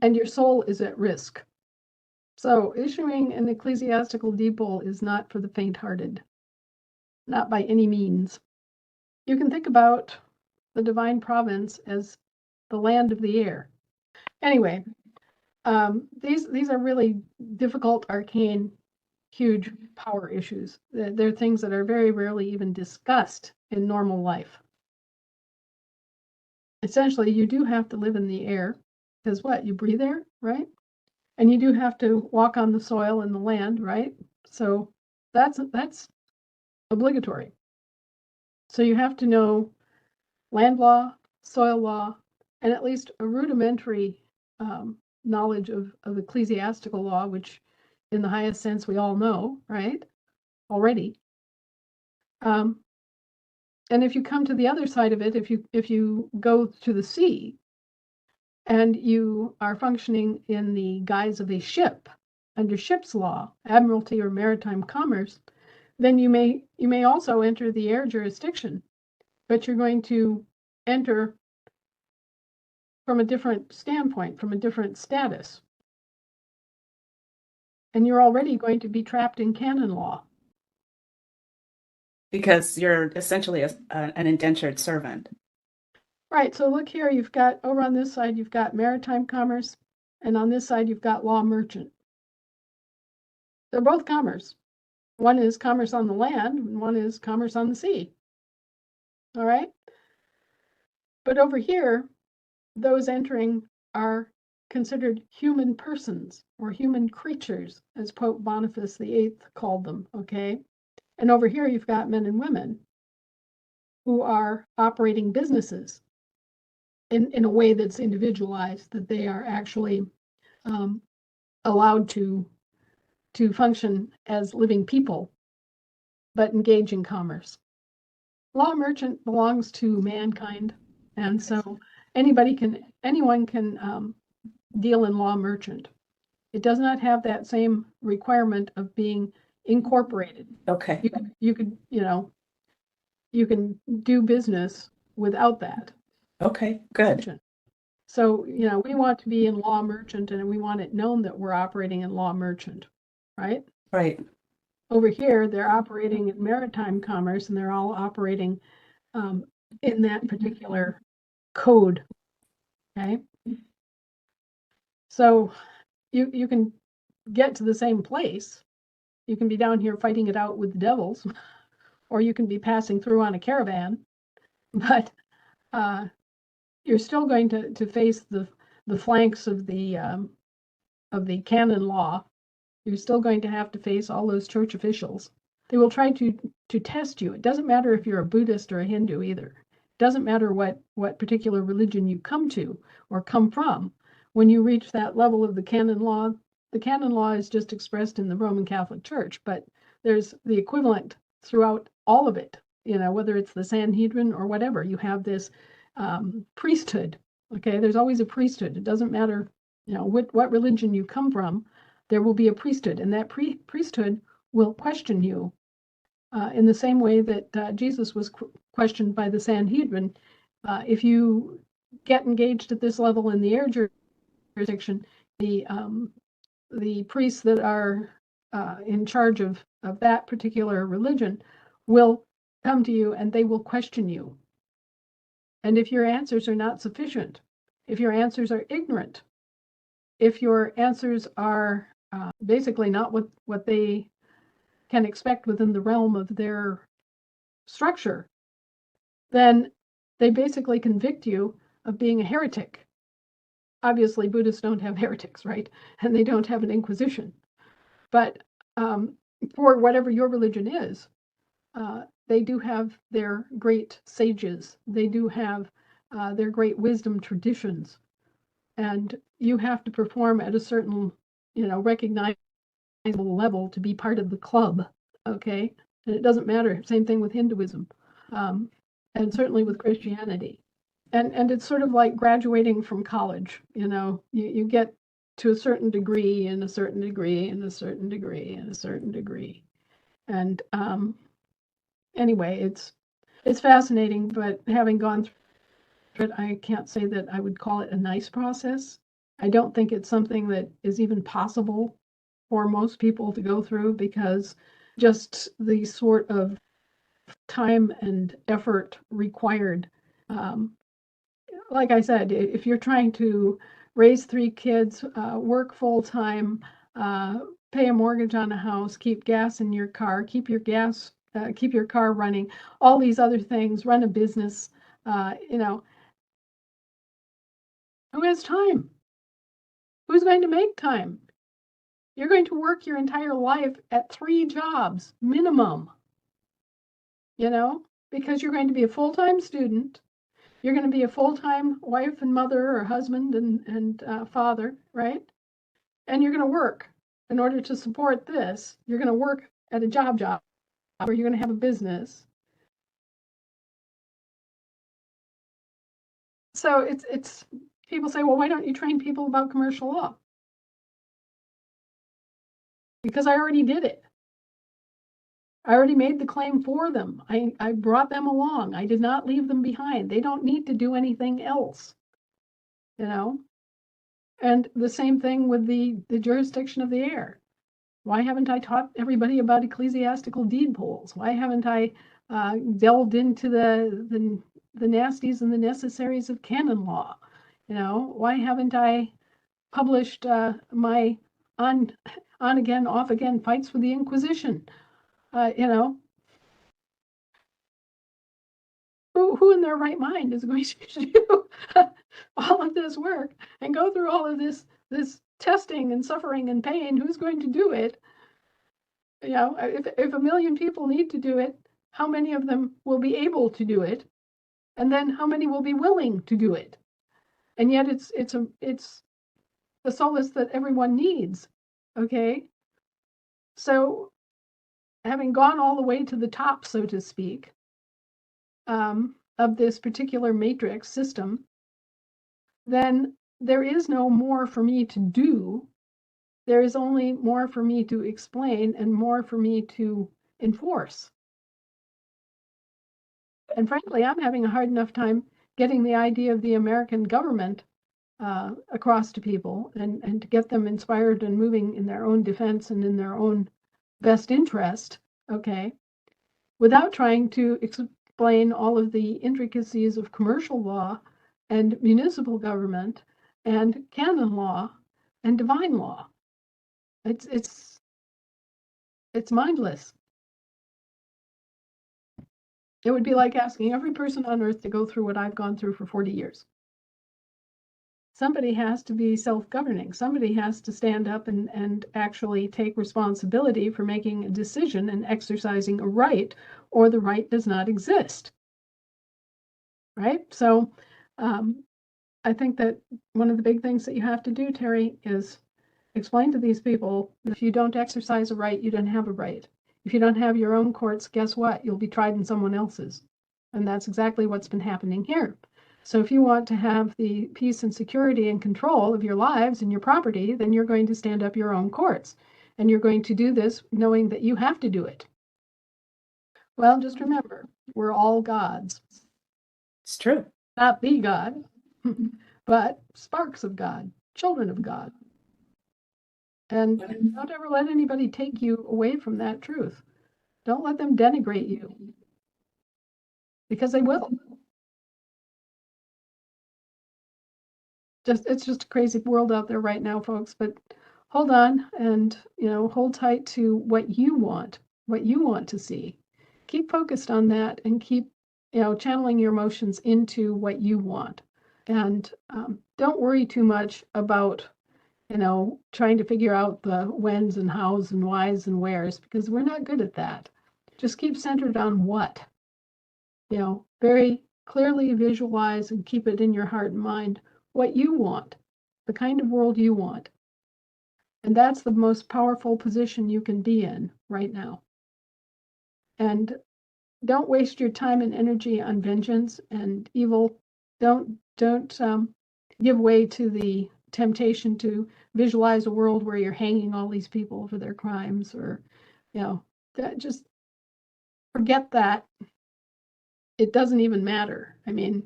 and your soul is at risk. So issuing an ecclesiastical depot is not for the faint-hearted, not by any means. You can think about the divine province as the land of the air. Anyway, these are really difficult, arcane, huge power issues. They're things that are very rarely even discussed in normal life. Essentially, you do have to live in the air, because what? You breathe air, right? And you do have to walk on the soil and the land, right? So that's obligatory. So you have to know land law, soil law, and at least a rudimentary knowledge of ecclesiastical law, which in the highest sense we all know, right? Already. And if you come to the other side of it, if you go to the sea and you are functioning in the guise of a ship under ship's law, admiralty or maritime commerce, then you may also enter the air jurisdiction, but you're going to enter from a different standpoint, from a different status. And you're already going to be trapped in canon law. Because you're essentially an indentured servant. Right, so look here, you've got, over on this side, you've got maritime commerce, and on this side, you've got law merchant. They're both commerce. One is commerce on the land, and one is commerce on the sea. All right? But over here, those entering are considered human persons or human creatures, as Pope Boniface VIII called them, okay? And over here, you've got men and women who are operating businesses in a way that's individualized, that they are actually allowed to function as living people, but engage in commerce. Law merchant belongs to mankind, and so anyone can deal in law merchant. It does not have that same requirement of being incorporated. Okay. You can do business without that. Okay, good. So, we want to be in law merchant, and we want it known that we're operating in law merchant, right? Right. Over here, they're operating in maritime commerce, and they're all operating in that particular code, okay? So you can get to the same place. You can be down here fighting it out with the devils, or you can be passing through on a caravan, but you're still going to face the flanks of the canon law. You're still going to have to face all those church officials. They will try to test you. It doesn't matter if you're a Buddhist or a Hindu either. It doesn't matter what particular religion you come to or come from. When you reach that level of the canon law is just expressed in the Roman Catholic Church, but there's the equivalent throughout all of it, whether it's the Sanhedrin or whatever. You have this priesthood, okay? There's always a priesthood. It doesn't matter, what religion you come from, there will be a priesthood, and that priesthood will question you in the same way that Jesus was questioned by the Sanhedrin. If you get engaged at this level in the air jurisdiction, the priests that are in charge of that particular religion will come to you and they will question you. And if your answers are not sufficient, if your answers are ignorant, if your answers are basically not what they can expect within the realm of their structure, then they basically convict you of being a heretic. Obviously, Buddhists don't have heretics, right? And they don't have an inquisition. But for whatever your religion is, they do have their great sages. They do have their great wisdom traditions. And you have to perform at a certain, recognizable level to be part of the club, okay? And it doesn't matter. Same thing with Hinduism, and certainly with Christianity. And it's sort of like graduating from college. You get to a certain degree and a certain degree and a certain degree and a certain degree. And anyway, it's fascinating, but having gone through it, I can't say that I would call it a nice process. I don't think it's something that is even possible for most people to go through, because just the sort of time and effort required. Like I said, if you're trying to raise 3 kids, work full time, pay a mortgage on a house, keep gas in your car, keep your car running, all these other things, run a business, you know, who has time? Who's going to make time? You're going to work your entire life at 3 jobs minimum, because you're going to be a full-time student. You're going to be a full-time wife and mother or husband and father, right? And you're going to work in order to support this. You're going to work at a job, or you're going to have a business. So it's people say, well, why don't you train people about commercial law? Because I already did it. I already made the claim for them. I brought them along. I did not leave them behind. They don't need to do anything else, And the same thing with the jurisdiction of the air. Why haven't I taught everybody about ecclesiastical deed polls? Why haven't I delved into the nasties and the necessaries of canon law? Why haven't I published my on again, off again fights with the Inquisition? Who in their right mind is going to do all of this work and go through all of this testing and suffering and pain? Who's going to do it? If 1 million people need to do it, how many of them will be able to do it? And then how many will be willing to do it? And yet it's the solace that everyone needs. Okay. So having gone all the way to the top, so to speak, of this particular matrix system, then there is no more for me to do. There is only more for me to explain and more for me to enforce. And frankly, I'm having a hard enough time getting the idea of the American government across to people and to get them inspired and moving in their own defense and in their own best interest, okay, without trying to explain all of the intricacies of commercial law and municipal government and canon law and divine law. It's mindless. It would be like asking every person on earth to go through what I've gone through for 40 years. Somebody has to be self-governing. Somebody has to stand up and actually take responsibility for making a decision and exercising a right, or the right does not exist. Right? So I think that one of the big things that you have to do, Terry, is explain to these people that if you don't exercise a right, you don't have a right. If you don't have your own courts, guess what? You'll be tried in someone else's. And that's exactly what's been happening here. So if you want to have the peace and security and control of your lives and your property, then you're going to stand up your own courts. And you're going to do this knowing that you have to do it. Well, just remember, we're all gods. It's true. Not the God, but sparks of God, children of God. And don't ever let anybody take you away from that truth. Don't let them denigrate you, because they will. It's just a crazy world out there right now, folks, but hold on and, hold tight to what you want to see. Keep focused on that and keep, channeling your emotions into what you want. And don't worry too much about, trying to figure out the whens and hows and whys and wheres, because we're not good at that. Just keep centered on what, very clearly visualize and keep it in your heart and mind what you want, the kind of world you want. And that's the most powerful position you can be in right now. And don't waste your time and energy on vengeance and evil. Don't give way to the temptation to visualize a world where you're hanging all these people for their crimes, or, just forget that. It doesn't even matter. I mean,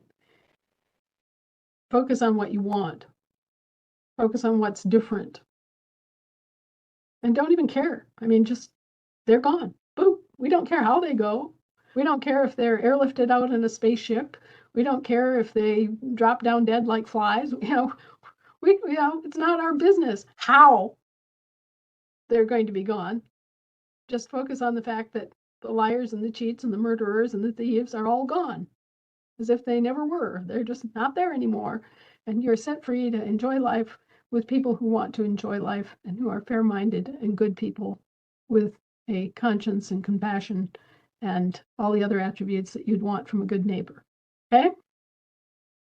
focus on what you want. Focus on what's different. And don't even care. I mean, just, they're gone. Boom. We don't care how they go. We don't care if they're airlifted out in a spaceship. We don't care if they drop down dead like flies. It's not our business how they're going to be gone. Just focus on the fact that the liars and the cheats and the murderers and the thieves are all gone, as if they never were. They're just not there anymore. And you're set free to enjoy life with people who want to enjoy life and who are fair-minded and good people with a conscience and compassion and all the other attributes that you'd want from a good neighbor. Okay?